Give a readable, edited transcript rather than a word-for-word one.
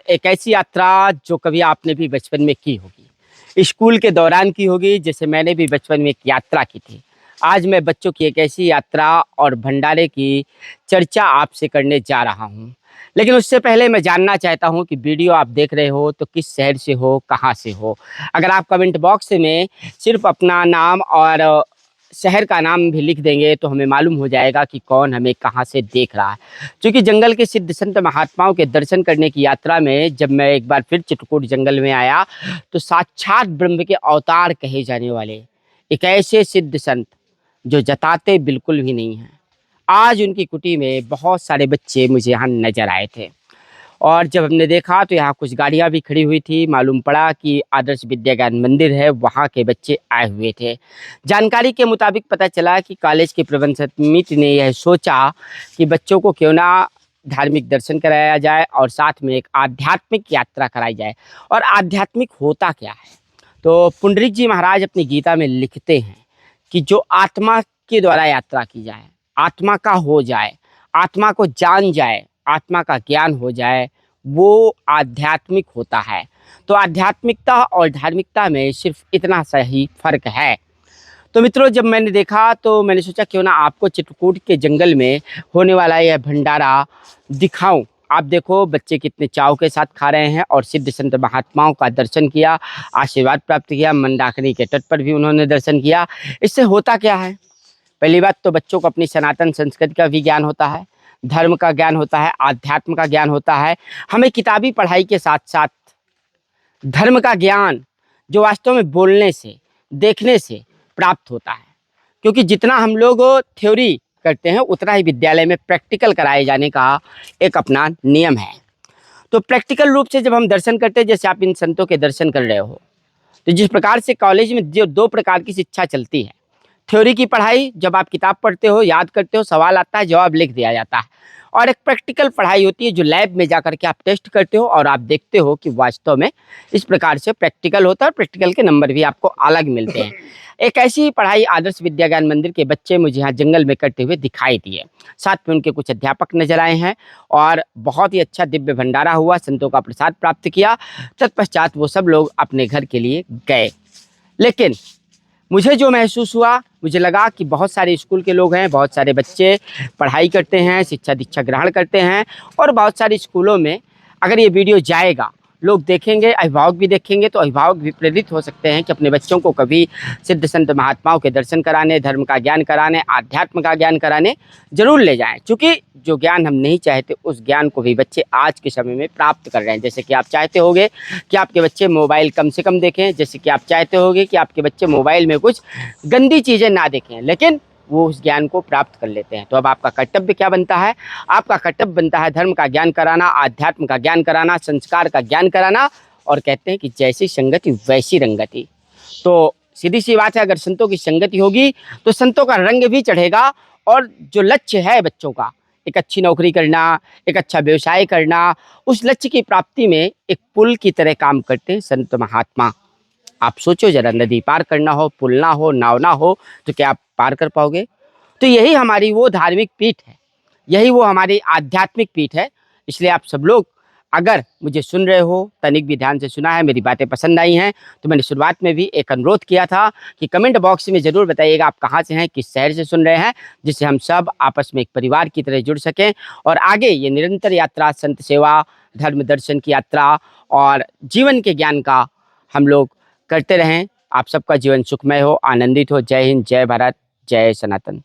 एक ऐसी यात्रा जो कभी आपने भी बचपन में की होगी, स्कूल के दौरान की होगी, जैसे मैंने भी बचपन में एक यात्रा की थी। आज मैं बच्चों की एक ऐसी यात्रा और भंडारे की चर्चा आपसे करने जा रहा हूँ। लेकिन उससे पहले मैं जानना चाहता हूँ कि वीडियो आप देख रहे हो तो किस शहर से हो, कहाँ से हो। अगर आप कमेंट बॉक्स में सिर्फ अपना नाम और शहर का नाम भी लिख देंगे तो हमें मालूम हो जाएगा कि कौन हमें कहाँ से देख रहा है। क्योंकि जंगल के सिद्ध संत महात्माओं के दर्शन करने की यात्रा में जब मैं एक बार फिर चित्रकूट जंगल में आया तो साक्षात ब्रह्म के अवतार कहे जाने वाले एक ऐसे सिद्ध संत जो जताते बिल्कुल भी नहीं हैं, आज उनकी कुटी में बहुत सारे बच्चे मुझे यहाँ नजर आए थे। और जब हमने देखा तो यहाँ कुछ गाड़ियाँ भी खड़ी हुई थी। मालूम पड़ा कि आदर्श विद्या ज्ञान मंदिर है, वहाँ के बच्चे आए हुए थे। जानकारी के मुताबिक पता चला कि कॉलेज के प्रबंध समिति ने यह सोचा कि बच्चों को क्यों ना धार्मिक दर्शन कराया जाए और साथ में एक आध्यात्मिक यात्रा कराई जाए। और आध्यात्मिक होता क्या है, तो पुंडरीक जी महाराज अपनी गीता में लिखते हैं कि जो आत्मा के द्वारा यात्रा की जाए, आत्मा का हो जाए, आत्मा को जान जाए, आत्मा का ज्ञान हो जाए, वो आध्यात्मिक होता है। तो आध्यात्मिकता और धार्मिकता में सिर्फ इतना सा ही फर्क है। तो मित्रों, जब मैंने देखा तो मैंने सोचा क्यों ना आपको चित्रकूट के जंगल में होने वाला यह भंडारा दिखाऊं। आप देखो बच्चे कितने चाव के साथ खा रहे हैं और सिद्ध संत महात्माओं का दर्शन किया, आशीर्वाद प्राप्त किया। मंदाकिनी के तट पर भी उन्होंने दर्शन किया। इससे होता क्या है? पहली बात तो बच्चों को अपनी सनातन संस्कृति का भी ज्ञान होता है, धर्म का ज्ञान होता है, आध्यात्म का ज्ञान होता है। हमें किताबी पढ़ाई के साथ साथ धर्म का ज्ञान जो वास्तव में बोलने से, देखने से प्राप्त होता है। क्योंकि जितना हम लोग थ्योरी करते हैं उतना ही विद्यालय में प्रैक्टिकल कराए जाने का एक अपना नियम है। तो प्रैक्टिकल रूप से जब हम दर्शन करते हैं, जैसे आप इन संतों के दर्शन कर रहे हो, तो जिस प्रकार से कॉलेज में जो दो प्रकार की शिक्षा चलती है, थ्योरी की पढ़ाई जब आप किताब पढ़ते हो, याद करते हो, सवाल आता है, जवाब लिख दिया जाता है। और एक प्रैक्टिकल पढ़ाई होती है जो लैब में जाकर के आप टेस्ट करते हो और आप देखते हो कि वास्तव में इस प्रकार से प्रैक्टिकल होता है। प्रैक्टिकल के नंबर भी आपको अलग मिलते हैं। एक ऐसी ही पढ़ाई आदर्श विद्या ज्ञान मंदिर के बच्चे मुझे यहाँ जंगल में करते हुए दिखाई दिए। साथ में उनके कुछ अध्यापक नजर आए हैं और बहुत ही अच्छा दिव्य भंडारा हुआ, संतों का प्रसाद प्राप्त किया। तत्पश्चात वो सब लोग अपने घर के लिए गए। लेकिन मुझे जो महसूस हुआ, मुझे लगा कि बहुत सारे स्कूल के लोग हैं, बहुत सारे बच्चे पढ़ाई करते हैं, शिक्षा दीक्षा ग्रहण करते हैं। और बहुत सारे स्कूलों में अगर ये वीडियो जाएगा, लोग देखेंगे, अभिभावक भी देखेंगे, तो अभिभावक भी प्रेरित हो सकते हैं कि अपने बच्चों को कभी सिद्ध संत महात्माओं के दर्शन कराने, धर्म का ज्ञान कराने, आध्यात्म का ज्ञान कराने जरूर ले जाएं। क्योंकि जो ज्ञान हम नहीं चाहते उस ज्ञान को भी बच्चे आज के समय में प्राप्त कर रहे हैं। जैसे कि आप चाहते होंगे कि आपके बच्चे मोबाइल कम से कम देखें, जैसे कि आप चाहते होंगे कि आपके बच्चे मोबाइल में कुछ गंदी चीज़ें ना देखें, लेकिन वो उस ज्ञान को प्राप्त कर लेते हैं। तो अब आपका कर्तव्य क्या बनता है? आपका कर्तव्य बनता है धर्म का ज्ञान कराना, आध्यात्म का ज्ञान कराना, संस्कार का ज्ञान कराना। और कहते हैं कि जैसी संगति वैसी रंगति। तो सीधी सी बात है, अगर संतों की संगति होगी तो संतों का रंग भी चढ़ेगा। और जो लक्ष्य है बच्चों का, एक अच्छी नौकरी करना, एक अच्छा व्यवसाय करना, उस लक्ष्य की प्राप्ति में एक पुल की तरह काम करते हैं संत महात्मा। आप सोचो जरा, नदी पार करना हो, पुल ना हो, नाव ना हो, तो क्या आप पार कर पाओगे? तो यही हमारी वो धार्मिक पीठ है, यही वो हमारी आध्यात्मिक पीठ है। इसलिए आप सब लोग अगर मुझे सुन रहे हो, तनिक भी ध्यान से सुना है, मेरी बातें पसंद आई हैं, तो मैंने शुरुआत में भी एक अनुरोध किया था कि कमेंट बॉक्स में ज़रूर बताइएगा आप कहाँ से हैं, किस शहर से सुन रहे हैं, जिससे हम सब आपस में एक परिवार की तरह जुड़ सकें और आगे ये निरंतर यात्रा, संत सेवा, धर्म दर्शन की यात्रा और जीवन के ज्ञान का हम लोग करते रहें। आप सबका जीवन सुखमय हो, आनंदित हो। जय हिंद, जय भारत, जय सनातन।